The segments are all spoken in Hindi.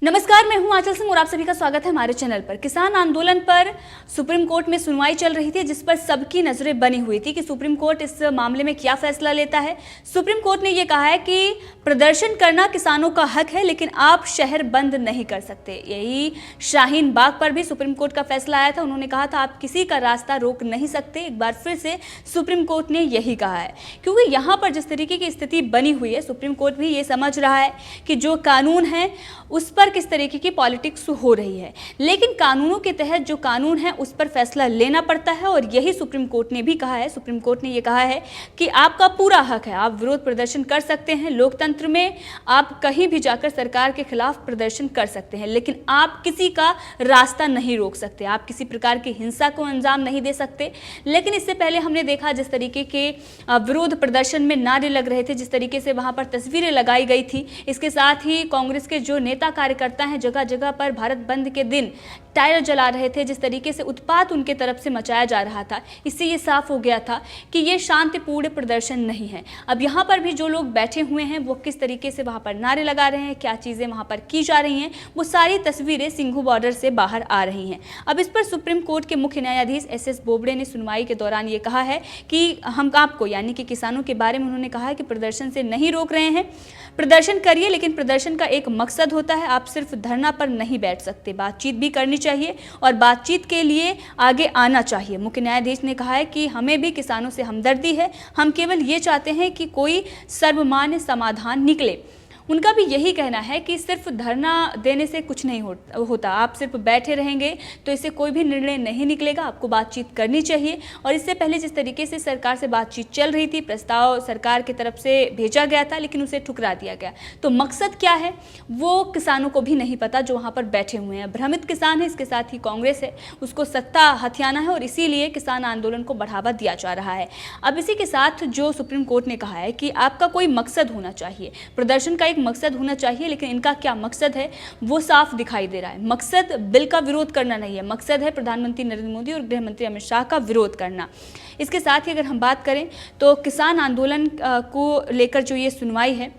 नमस्कार, मैं हूं आंचल सिंह और आप सभी का स्वागत है हमारे चैनल पर। किसान आंदोलन पर सुप्रीम कोर्ट में सुनवाई चल रही थी, जिस पर सबकी नजरें बनी हुई थी कि सुप्रीम कोर्ट इस मामले में क्या फैसला लेता है। सुप्रीम कोर्ट ने यह कहा है कि प्रदर्शन करना किसानों का हक है, लेकिन आप शहर बंद नहीं कर सकते। यही शाहीन बाग पर भी सुप्रीम कोर्ट का फैसला आया था। उन्होंने कहा था आप किसी का रास्ता रोक नहीं सकते। एक बार फिर से सुप्रीम कोर्ट ने यही कहा है, क्योंकि यहाँ पर जिस तरीके की स्थिति बनी हुई है, सुप्रीम कोर्ट भी ये समझ रहा है कि जो कानून है उस पर किस तरीके की पॉलिटिक्स हो रही है, लेकिन कानूनों के तहत जो कानून है उस पर फैसला लेना पड़ता है। और यही सुप्रीम कोर्ट ने भी कहा है। सुप्रीम कोर्ट ने यह कहा है कि आपका पूरा हक है, आप विरोध प्रदर्शन कर सकते हैं। लोकतंत्र में आप कहीं भी जाकर सरकार के खिलाफ प्रदर्शन कर सकते हैं, लेकिन आप किसी का रास्ता नहीं रोक सकते, आप किसी प्रकार की हिंसा को अंजाम नहीं दे सकते। लेकिन इससे पहले हमने देखा जिस तरीके के विरोध प्रदर्शन में नारे लग रहे थे, जिस तरीके से वहां पर तस्वीरें लगाई गई थी, इसके साथ ही कांग्रेस के जो नेता कार्यकर्ता हैं जगह जगह पर भारत बंद के दिन टायर जला रहे थे, जिस तरीके से उत्पात उनके तरफ से मचाया जा रहा था, इससे ये साफ हो गया था कि ये शांतिपूर्ण प्रदर्शन नहीं है। अब यहाँ पर भी जो लोग बैठे हुए हैं वो किस तरीके से वहाँ पर नारे लगा रहे हैं, क्या चीज़ें वहाँ पर की जा रही हैं, वो सारी तस्वीरें सिंघू बॉर्डर से बाहर आ रही हैं। अब इस पर सुप्रीम कोर्ट के मुख्य न्यायाधीश एस बोबड़े ने सुनवाई के दौरान ये कहा है कि हम आपको, यानी कि किसानों के बारे में उन्होंने कहा है कि प्रदर्शन से नहीं रोक रहे हैं, प्रदर्शन करिए, लेकिन प्रदर्शन का एक मकसद होता है। आप सिर्फ धरना पर नहीं बैठ सकते, बातचीत भी करनी चाहिए और बातचीत के लिए आगे आना चाहिए। मुख्य न्यायाधीश ने कहा है कि हमें भी किसानों से हमदर्दी है, हम केवल ये चाहते हैं कि कोई सर्वमान्य समाधान निकले। उनका भी यही कहना है कि सिर्फ धरना देने से कुछ नहीं होता, आप सिर्फ बैठे रहेंगे तो इससे कोई भी निर्णय नहीं निकलेगा, आपको बातचीत करनी चाहिए। और इससे पहले जिस तरीके से सरकार से बातचीत चल रही थी, प्रस्ताव सरकार की तरफ से भेजा गया था लेकिन उसे ठुकरा दिया गया, तो मकसद क्या है वो किसानों को भी नहीं पता जो वहाँ पर बैठे हुए हैं। भ्रमित किसान है, इसके साथ ही कांग्रेस है, उसको सत्ता हथियाना है और इसीलिए किसान आंदोलन को बढ़ावा दिया जा रहा है। अब इसी के साथ जो सुप्रीम कोर्ट ने कहा है कि आपका कोई मकसद होना चाहिए, प्रदर्शन का एक मकसद होना चाहिए, लेकिन इनका क्या मकसद है वो साफ दिखाई दे रहा है। मकसद बिल का विरोध करना नहीं है, मकसद है प्रधानमंत्री नरेंद्र मोदी और गृह मंत्री अमित शाह का विरोध करना। इसके साथ ही अगर हम बात करें तो किसान आंदोलन को लेकर जो ये सुनवाई है,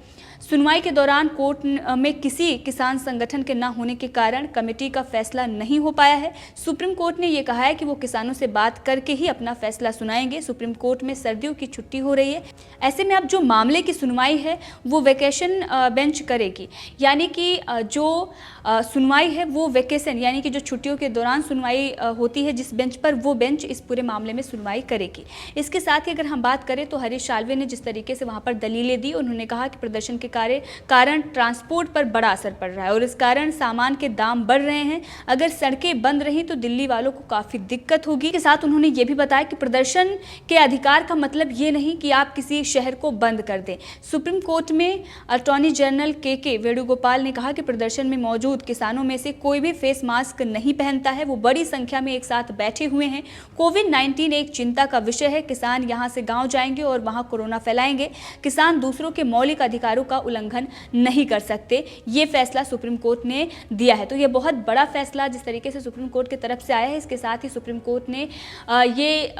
सुनवाई के दौरान कोर्ट में किसी किसान संगठन के न होने के कारण कमेटी का फैसला नहीं हो पाया है। सुप्रीम कोर्ट ने यह कहा है कि वो किसानों से बात करके ही अपना फैसला सुनाएंगे। सुप्रीम कोर्ट में सर्दियों की छुट्टी हो रही है, ऐसे में अब जो मामले की सुनवाई है वो वेकेशन बेंच करेगी, यानी कि जो सुनवाई है वो वेकेशन, यानी कि जो छुट्टियों के दौरान सुनवाई होती है जिस बेंच पर, वो बेंच इस पूरे मामले में सुनवाई करेगी। इसके साथ ही अगर हम बात करें तो हरीश साल्वे ने जिस तरीके से वहाँ पर दलीलें दी, उन्होंने कहा कि प्रदर्शन के कारण ट्रांसपोर्ट पर बड़ा असर पड़ रहा है और इस कारण सामान के दाम बढ़ रहे हैं। अगर सड़कें बंद रही तो दिल्ली वालों को काफी दिक्कत होगी। के साथ उन्होंने ये भी बताया कि प्रदर्शन के अधिकार का मतलब ये नहीं कि आप किसी शहर को बंद कर दें। सुप्रीम कोर्ट में अटॉर्नी जनरल के वेणुगोपाल ने कहा कि प्रदर्शन में मौजूद किसानों में से कोई भी फेस मास्क नहीं पहनता है, वो बड़ी संख्या में एक साथ बैठे हुए हैं। कोविड-19 एक चिंता का विषय है, किसान यहाँ से गाँव जाएंगे और वहाँ कोरोना फैलाएंगे। किसान दूसरों के मौलिक अधिकारों का उल्लंघन नहीं कर सकते, ये फैसला सुप्रीम कोर्ट ने दिया है। तो ये बहुत बड़ा फैसला जिस तरीके से सुप्रीम कोर्ट की तरफ से आया है। इसके साथ ही सुप्रीम कोर्ट ने ये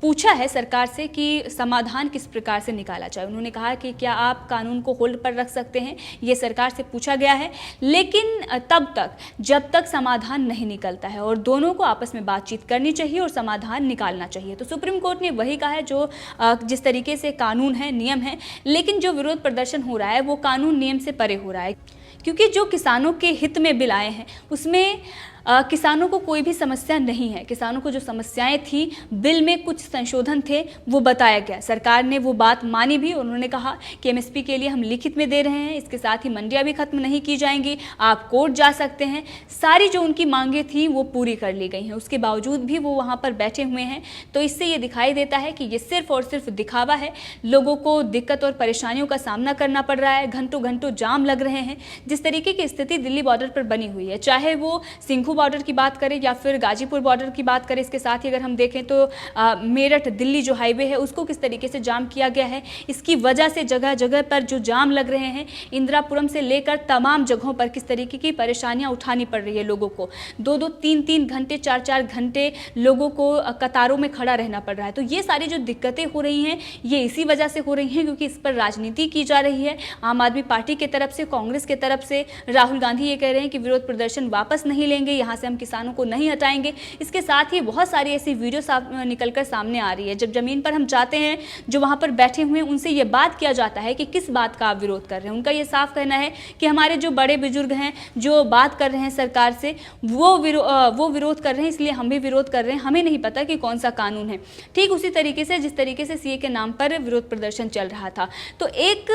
पूछा है सरकार से कि समाधान किस प्रकार से निकाला जाए। उन्होंने कहा कि क्या आप कानून को होल्ड पर रख सकते हैं, ये सरकार से पूछा गया है, लेकिन तब तक जब तक समाधान नहीं निकलता है और दोनों को आपस में बातचीत करनी चाहिए और समाधान निकालना चाहिए। तो सुप्रीम कोर्ट ने वही कहा है जो जिस तरीके से कानून है, नियम है, लेकिन जो विरोध प्रदर्शन हो रहा है वो कानून नियम से परे हो रहा है, क्योंकि जो किसानों के हित में बिल आए हैं उसमें किसानों को कोई भी समस्या नहीं है। किसानों को जो समस्याएं थी, बिल में कुछ संशोधन थे, वो बताया गया, सरकार ने वो बात मानी भी। उन्होंने कहा कि एमएसपी के लिए हम लिखित में दे रहे हैं, इसके साथ ही मंडियां भी खत्म नहीं की जाएंगी, आप कोर्ट जा सकते हैं। सारी जो उनकी मांगे थी वो पूरी कर ली गई हैं, उसके बावजूद भी वो वहाँ पर बैठे हुए हैं। तो इससे ये दिखाई देता है कि ये सिर्फ और सिर्फ दिखावा है, लोगों को दिक्कत और परेशानियों का सामना करना पड़ रहा है, घंटों घंटों जाम लग रहे हैं। जिस तरीके की स्थिति दिल्ली बॉर्डर पर बनी हुई है, चाहे वो सिंघू अमरोहा बॉर्डर की बात करें या फिर गाजीपुर बॉर्डर की बात करें, इसके साथ ही अगर हम देखें तो मेरठ दिल्ली जो हाईवे है उसको किस तरीके से जाम किया गया है। इसकी वजह से जगह जगह पर जो जाम लग रहे हैं, इंदिरापुरम से लेकर तमाम जगहों पर किस तरीके की परेशानियां उठानी पड़ रही है लोगों को। 2-2, 3-3 घंटे, 4-4 घंटे लोगों को कतारों में खड़ा रहना पड़ रहा है। तो ये सारी जो दिक्कतें हो रही हैं ये इसी वजह से हो रही हैं क्योंकि इस पर राजनीति की जा रही है। आम आदमी पार्टी की तरफ से, कांग्रेस की तरफ से राहुल गांधी ये कह रहे हैं कि विरोध प्रदर्शन वापस नहीं लेंगे, यहाँ से हम किसानों को नहीं हटाएंगे। इसके साथ ही बहुत सारी ऐसी वीडियो निकलकर सामने आ रही है। जब जमीन पर हम जाते हैं, जो वहाँ पर बैठे हुए हैं उनसे ये बात किया जाता है कि किस बात का आप विरोध कर रहे हैं। उनका ये साफ कहना है कि हमारे जो बड़े बुजुर्ग हैं जो बात कर रहे हैं सरकार से, वो विरोध कर रहे हैं, इसलिए हम भी विरोध कर रहे हैं, हमें नहीं पता कि कौन सा कानून है। ठीक उसी तरीके से जिस तरीके से सीए के नाम पर विरोध प्रदर्शन चल रहा था। तो एक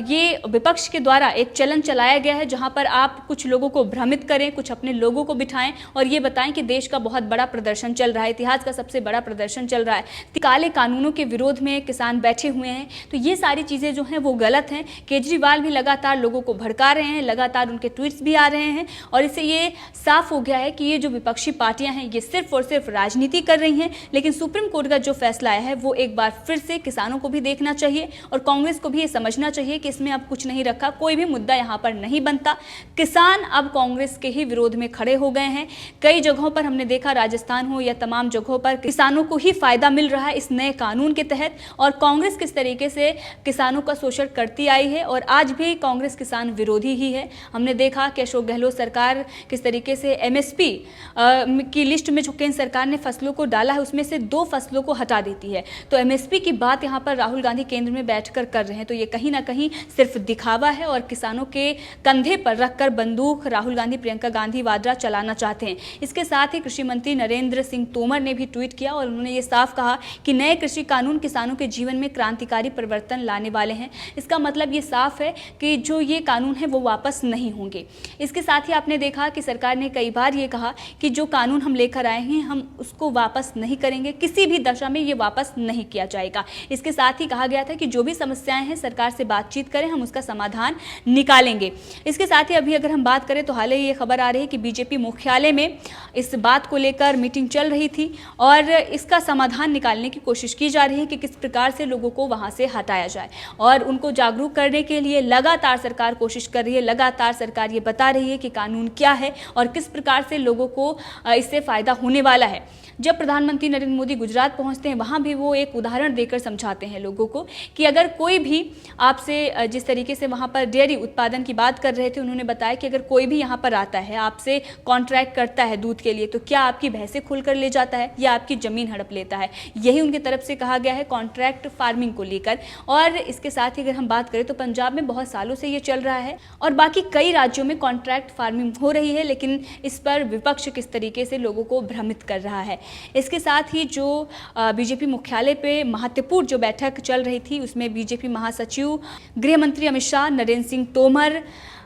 ये विपक्ष के द्वारा एक चलन चलाया गया है जहां पर आप कुछ लोगों को भ्रमित करें, कुछ अपने लोगों को बिठाएं और ये बताएं कि देश का बहुत बड़ा प्रदर्शन चल रहा है, इतिहास का सबसे बड़ा प्रदर्शन चल रहा है, काले कानूनों के विरोध में किसान बैठे हुए हैं। तो ये सारी चीज़ें जो हैं वो गलत हैं। केजरीवाल भी लगातार लोगों को भड़का रहे हैं, लगातार उनके ट्वीट्स भी आ रहे हैं और इससे ये साफ हो गया है कि ये जो विपक्षी पार्टियां हैं ये सिर्फ और सिर्फ राजनीति कर रही हैं। लेकिन सुप्रीम कोर्ट का जो फैसला आया है वो एक बार फिर से किसानों को भी देखना चाहिए और कांग्रेस को भी ये समझना चाहिए कि इसमें अब कुछ नहीं रखा, कोई भी मुद्दा यहाँ पर नहीं बनता। किसान अब कांग्रेस के ही विरोध में खड़े हो गए हैं। कई जगहों पर हमने देखा, राजस्थान हो या तमाम जगहों पर किसानों को ही फायदा मिल रहा है इस नए कानून के तहत और कांग्रेस किस तरीके से किसानों का शोषण करती आई है और आज भी कांग्रेस किसान विरोधी ही है। हमने देखा कि अशोक गहलोत सरकार किस तरीके से एमएसपी की लिस्ट में जो केंद्र सरकार ने फसलों को डाला है उसमें से 2 फसलों को हटा देती है। तो एमएसपी की बात यहाँ पर राहुल गांधी केंद्र में बैठकर कर रहे हैं। तो ये कहीं ना कहीं सिर्फ दिखावा है और किसानों के कंधे पर रखकर बंदूक राहुल गांधी, प्रियंका गांधी वाड्रा चलाना चाहते हैं। इसके साथ ही कृषि मंत्री नरेंद्र सिंह तोमर ने भी ट्वीट किया और उन्होंने ये साफ कहा कि नए कृषि कानून किसानों के जीवन में क्रांतिकारी परिवर्तन लाने वाले हैं। इसका मतलब ये साफ है कि जो ये कानून है वो वापस नहीं होंगे। इसके साथ ही आपने देखा कि सरकार ने कई बार ये कहा कि जो कानून हम लेकर आए हैं हम उसको वापस नहीं करेंगे, किसी भी दशा में ये वापस नहीं किया जाएगा। इसके साथ ही कहा गया था कि जो भी समस्याएं हैं सरकार से बातचीत करें, हम उसका समाधान निकालेंगे। इसके साथ ही अभी अगर हम बात करें तो हाल ही ये खबर आ रही है कि बीजेपी मुख्यालय में इस बात को लेकर मीटिंग चल रही थी और इसका समाधान निकालने की कोशिश की जा रही है कि किस प्रकार से लोगों को वहां से हटाया जाए और उनको जागरूक करने के लिए लगातार सरकार कोशिश कर रही है। लगातार सरकार ये बता रही है कि कानून क्या है और किस प्रकार से लोगों को इससे फायदा होने वाला है। जब प्रधानमंत्री नरेंद्र मोदी गुजरात पहुंचते हैं वहां भी वो एक उदाहरण देकर समझाते हैं लोगों को कि अगर कोई भी आपसे, जिस तरीके से वहां पर डेयरी उत्पादन की बात कर रहे थे, उन्होंने बताया कि अगर कोई भी यहाँ पर आता है, आपसे कॉन्ट्रैक्ट करता है दूध के लिए, तो क्या आपकी भैंसें खुलकर ले जाता है या आपकी ज़मीन हड़प लेता है। यही उनकी तरफ से कहा गया है कॉन्ट्रैक्ट फार्मिंग को लेकर। और इसके साथ ही अगर हम बात करें तो पंजाब में बहुत सालों से ये चल रहा है और बाकी कई राज्यों में कॉन्ट्रैक्ट फार्मिंग हो रही है, लेकिन इस पर विपक्ष किस तरीके से लोगों को भ्रमित कर रहा है। इसके साथ ही जो बीजेपी मुख्यालय पे महत्वपूर्ण जो बैठक चल रही थी उसमें बीजेपी महासचिव, गृह मंत्री अमित शाह, नरेंद्र सिंह तोमर,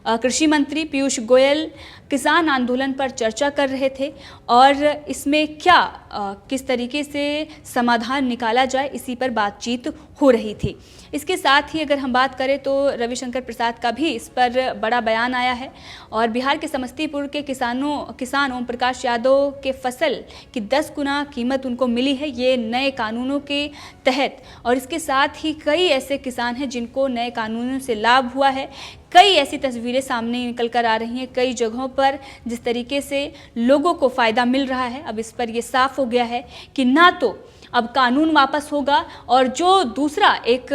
कृषि मंत्री पीयूष गोयल किसान आंदोलन पर चर्चा कर रहे थे और इसमें क्या किस तरीके से समाधान निकाला जाए इसी पर बातचीत हो रही थी। इसके साथ ही अगर हम बात करें तो रविशंकर प्रसाद का भी इस पर बड़ा बयान आया है और बिहार के समस्तीपुर के किसान ओम प्रकाश यादव के फसल की 10 गुना कीमत उनको मिली है ये नए कानूनों के तहत। और इसके साथ ही कई ऐसे किसान हैं जिनको नए कानूनों से लाभ हुआ है। कई ऐसी तस्वीरें सामने निकल कर आ रही हैं कई जगहों पर जिस तरीके से लोगों को फ़ायदा मिल रहा है। अब इस पर यह साफ हो गया है कि ना तो अब कानून वापस होगा और जो दूसरा एक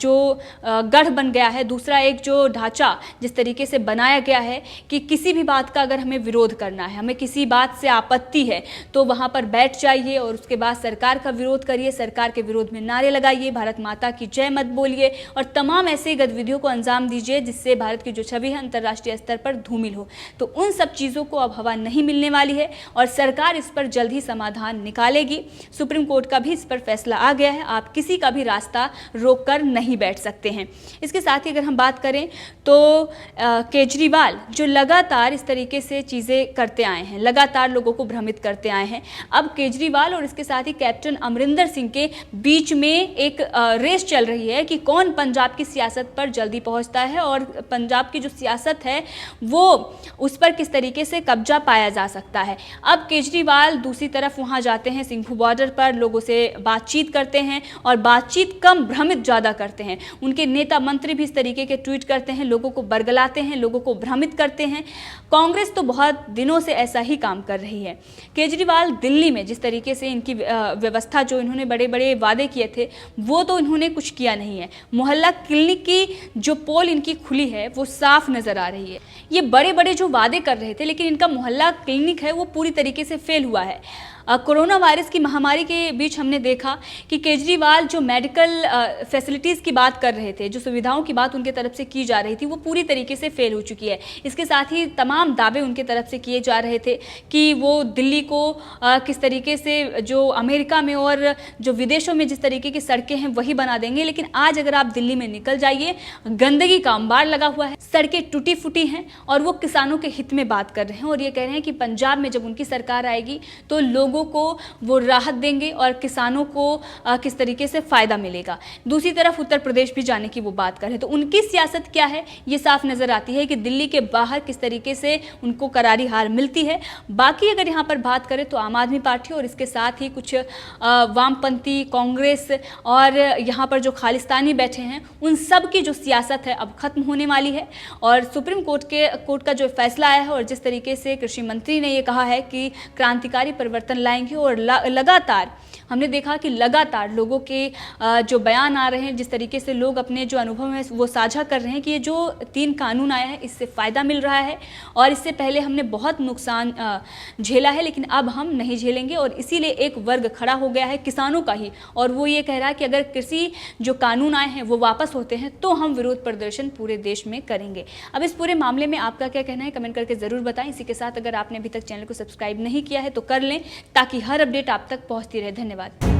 जो गढ़ बन गया है, दूसरा एक जो ढांचा जिस तरीके से बनाया गया है कि किसी भी बात का अगर हमें विरोध करना है, हमें किसी बात से आपत्ति है तो वहाँ पर बैठ जाइए और उसके बाद सरकार का विरोध करिए, सरकार के विरोध में नारे लगाइए, भारत माता की जय मत बोलिए और तमाम ऐसे गतिविधियों को अंजाम दीजिए जिससे भारत की जो छवि है अंतर्राष्ट्रीय स्तर पर धूमिल हो। तो उन सब चीज़ों को अब हवा नहीं मिलने वाली है और सरकार इस पर जल्द ही समाधान निकालेगी। सुप्रीम कोर्ट का भी इस पर फैसला आ गया है। आप किसी का भी रास्ता रोक कर नहीं बैठ सकते हैं। इसके साथ ही अगर हम बात करें तो केजरीवाल जो लगातार इस तरीके से चीज़ें करते आए हैं, लगातार लोगों को भ्रमित करते आए हैं, अब केजरीवाल और इसके साथ ही कैप्टन अमरिंदर सिंह के बीच में एक रेस चल रही है कि कौन पंजाब की सियासत पर जल्दी पहुंचता है और पंजाब की जो सियासत है वो उस पर किस तरीके से कब्जा पाया जा सकता है। अब केजरीवाल दूसरी तरफ वहां जाते हैं, सिंघू बॉर्डर पर लोगों से बातचीत करते हैं और बातचीत कम भ्रमित ज़्यादा करते हैं। उनके नेता मंत्री भी इस तरीके के ट्वीट करते हैं, लोगों को बरगलाते हैं, लोगों को भ्रमित करते हैं। कांग्रेस तो बहुत दिनों से ऐसा ही काम कर रही है। केजरीवाल दिल्ली में जिस तरीके से इनकी व्यवस्था, जो इन्होंने बड़े बड़े वादे किए थे वो तो इन्होंने कुछ किया नहीं है। मोहल्ला क्लिनिक की जो पोल इनकी खुली है वो साफ नजर आ रही है। ये बड़े बड़े जो वादे कर रहे थे लेकिन इनका मोहल्ला क्लिनिक है वो पूरी तरीके से फेल हुआ है। कोरोना वायरस की महामारी के बीच हमने देखा कि केजरीवाल जो मेडिकल फैसिलिटीज़ की बात कर रहे थे, जो सुविधाओं की बात उनके तरफ से की जा रही थी वो पूरी तरीके से फेल हो चुकी है। इसके साथ ही तमाम दावे उनके तरफ से किए जा रहे थे कि वो दिल्ली को किस तरीके से जो अमेरिका में और जो विदेशों में जिस तरीके की सड़कें हैं वही बना देंगे। लेकिन आज अगर आप दिल्ली में निकल जाइए, गंदगी का अंबार लगा हुआ है, सड़कें टूटी फूटी हैं और वो किसानों के हित में बात कर रहे हैं और ये कह रहे हैं कि पंजाब में जब उनकी सरकार आएगी तो लोगों को वो राहत देंगे और किसानों को किस तरीके से फायदा मिलेगा। दूसरी तरफ उत्तर प्रदेश भी जाने की वो बात कर रहे हैं। तो उनकी सियासत क्या है ये साफ नजर आती है कि दिल्ली के बाहर किस तरीके से उनको करारी हार मिलती है। बाकी अगर यहाँ पर बात करें तो आम आदमी पार्टी और इसके साथ ही कुछ वामपंथी, कांग्रेस और यहाँ पर जो खालिस्तानी बैठे हैं उन सब की जो सियासत है अब खत्म होने वाली है। और सुप्रीम कोर्ट का जो फैसला आया है और जिस तरीके से कृषि मंत्री ने ये कहा है कि क्रांतिकारी परिवर्तन लाएंगे और लगातार हमने देखा कि लगातार लोगों के जो बयान आ रहे हैं, जिस तरीके से लोग अपने जो अनुभव हैं वो साझा कर रहे हैं कि ये जो 3 कानून आया है इससे फ़ायदा मिल रहा है और इससे पहले हमने बहुत नुकसान झेला है लेकिन अब हम नहीं झेलेंगे। और इसीलिए एक वर्ग खड़ा हो गया है किसानों का ही, और वो ये कह रहा है कि अगर कृषि जो कानून आए हैं वो वापस होते हैं तो हम विरोध प्रदर्शन पूरे देश में करेंगे। अब इस पूरे मामले में आपका क्या कहना है कमेंट करके ज़रूर बताएं। इसी के साथ अगर आपने अभी तक चैनल को सब्सक्राइब नहीं किया है तो कर लें ताकि हर अपडेट आप तक पहुँचती रहे। धन्यवाद।